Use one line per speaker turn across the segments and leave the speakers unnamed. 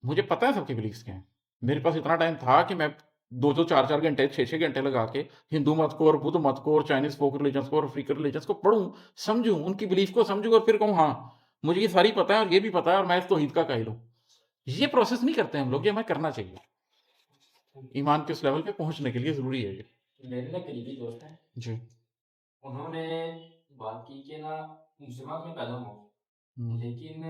مجھے پتا ہے سب کے بلیفس کیا ہیں. میرے پاس اتنا ٹائم تھا کہ میں 2-4 گھنٹے 6 گھنٹے لگا کے ہندو مت کو اور بدھ مت کو اور چائنیز فوک ریلیجنس کو اور افریقن ریلیجنس کو پڑھوں، سمجھوں، ان کی بلیف کو سمجھوں اور پھر کہوں ہاں مجھے یہ ساری پتا ہے اور یہ بھی پتا ہے اور میں اس توحید کا قائل ہوں. یہ پروسیس نہیں کرتے ہم لوگ، یہ ہمیں کرنا چاہیے. ایمان کے اس لیول پہ پہنچنے کے لیے ضروری ہے یہ.
میرے نا قریبی دوست ہیں،
جی.
انہوں نے بات کی کہ نا مسلمان میں پیدا ہوں، لیکن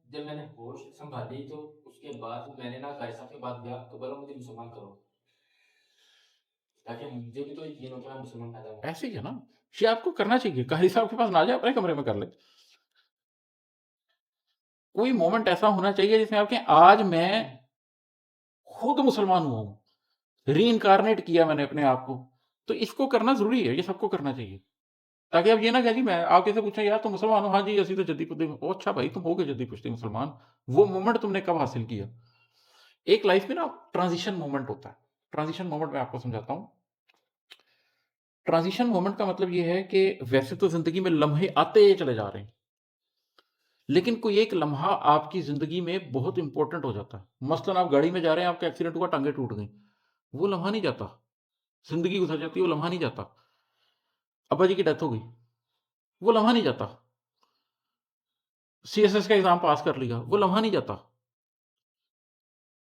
جب میں نے ہوش سنبھالی تو اس کے بعد میں نے نا قاری صاحب کے بعد گیا تو بولو مجھے مسلمان کرو، تاکہ مجھے بھی تو یقین ہو کہ میں مسلمان پیدا ہوں.
ایسے ہی ہے نا، یہ آپ کو کرنا چاہیے. قاری صاحب کے پاس نہ جائے، اپنے کمرے میں کر لیں. کوئی مومنٹ ایسا ہونا چاہیے جس میں آپ کہیں آج میں خود مسلمان ہوا ہوں، ری انکارنیٹ کیا میں نے اپنے آپ کو. تو اس کو کرنا ضروری ہے، یہ سب کو کرنا چاہیے. تاکہ اب یہ نہ کہ جی میں آپ کیسے پوچھیں یار تم مسلمان ہو، ہاں جی اسی تو جدی پشتی. او اچھا بھائی تم ہو گئے جدی پشتی مسلمان، وہ مومنٹ تم نے کب حاصل کیا؟ ایک لائف میں نا ٹرانزیشن مومنٹ ہوتا ہے. ٹرانزیشن مومنٹ میں آپ کو سمجھاتا ہوں. ٹرانزیشن مومنٹ کا مطلب یہ ہے کہ ویسے تو زندگی میں لمحے آتے چلے جا رہے ہیں، لیکن کوئی ایک لمحہ آپ کی زندگی میں بہت امپورٹنٹ ہو جاتا ہے. مثلاً آپ گاڑی میں جا رہے ہیں، آپ کا ایکسیڈنٹ ہوا، ٹانگیں ٹوٹ گئیں، وہ لمحہ نہیں جاتا. زندگی گزر جاتی ہے، وہ لمحہ نہیں جاتا. ابا جی کی ڈیتھ ہو گئی، وہ لمحہ نہیں جاتا. سی ایس ایس کا ایگزام پاس کر لیا، وہ لمحہ نہیں جاتا.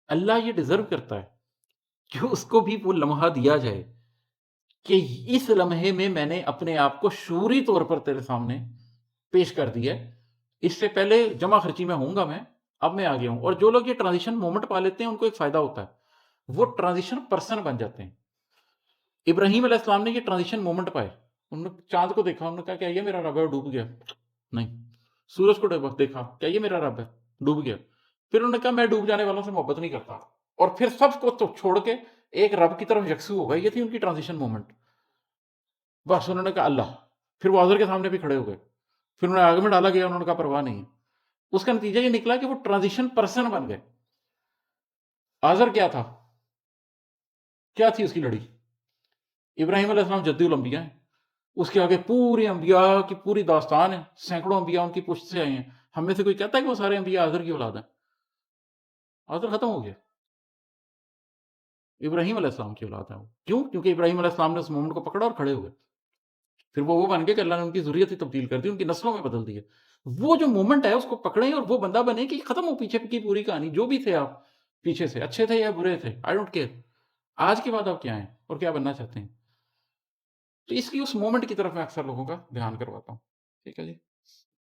اللہ یہ ڈیزرو کرتا ہے کہ اس کو بھی وہ لمحہ دیا جائے کہ اس لمحے میں نے اپنے آپ کو شعوری طور پر تیرے سامنے پیش کر دیا. اس سے پہلے جمع خرچی میں ہوں گا میں، اب میں آگے ہوں. اور جو لوگ یہ ٹرانزیشن مومنٹ پا لیتے ہیں ان کو ایک فائدہ ہوتا ہے، وہ ٹرانزیشن پرسن بن جاتے ہیں. ابراہیم علیہ السلام نے یہ ٹرانزیشن مومنٹ پائے. انہوں نے چاند کو دیکھا، انہوں نے کہا کیا یہ میرا رب ہے، اور ڈوب گیا. نہیں. سورج کو دیکھا، کیا یہ میرا رب ہے، ڈوب گیا. پھر انہوں نے کہا میں ڈوب جانے والوں سے محبت نہیں کرتا، اور پھر سب کو تو چھوڑ کے ایک رب کی طرف یکسو ہو گئے. یہ تھی ان کی ٹرانزیشن مومنٹ. بس انہوں نے کہا اللہ. پھر وہ حضر کے سامنے بھی کھڑے ہو گئے. پھر انہوں نے آگ میں ڈالا گیا، انہوں نے کہا پرواہ نہیں. اس کا نتیجہ یہ نکلا کہ وہ ٹرانزیشن پرسن بن گئے. حضر کیا تھا، کیا تھی اس کی لڑی؟ ابراہیم علیہ السلام جدی الانبیاء ہیں. اس کے آگے پوری انبیاء کی پوری داستان ہے، سینکڑوں انبیاء ان کی پشت سے آئے ہیں. ہم میں سے کوئی کہتا ہے کہ وہ سارے انبیاء حضر کی اولاد ہیں؟ حضر ختم ہو گیا. ابراہیم علیہ السلام کی اولاد ہے وہ. کیوں؟ کیونکہ ابراہیم علیہ السلام نے اس مومنٹ کو پکڑا اور کھڑے ہوئے. پھر وہ بن گئے کہ اللہ نے ان کی ضروریت ہی تبدیل کر دی، ان کی نسلوں میں بدل دی ہے. وہ جو مومنٹ ہے اس کو پکڑیں اور وہ بندہ بنے کہ ختم ہو پیچھے کی پوری کہانی. جو بھی تھے آپ پیچھے سے، اچھے تھے یا برے تھے، آئی ڈونٹ کیئر. آج کے بعد آپ کیا ہیں اور کیا بننا چاہتے ہیں. تو اس کی اس مومنٹ کی طرف میں اکثر لوگوں کا دھیان کرواتا ہوں. ٹھیک ہے جی.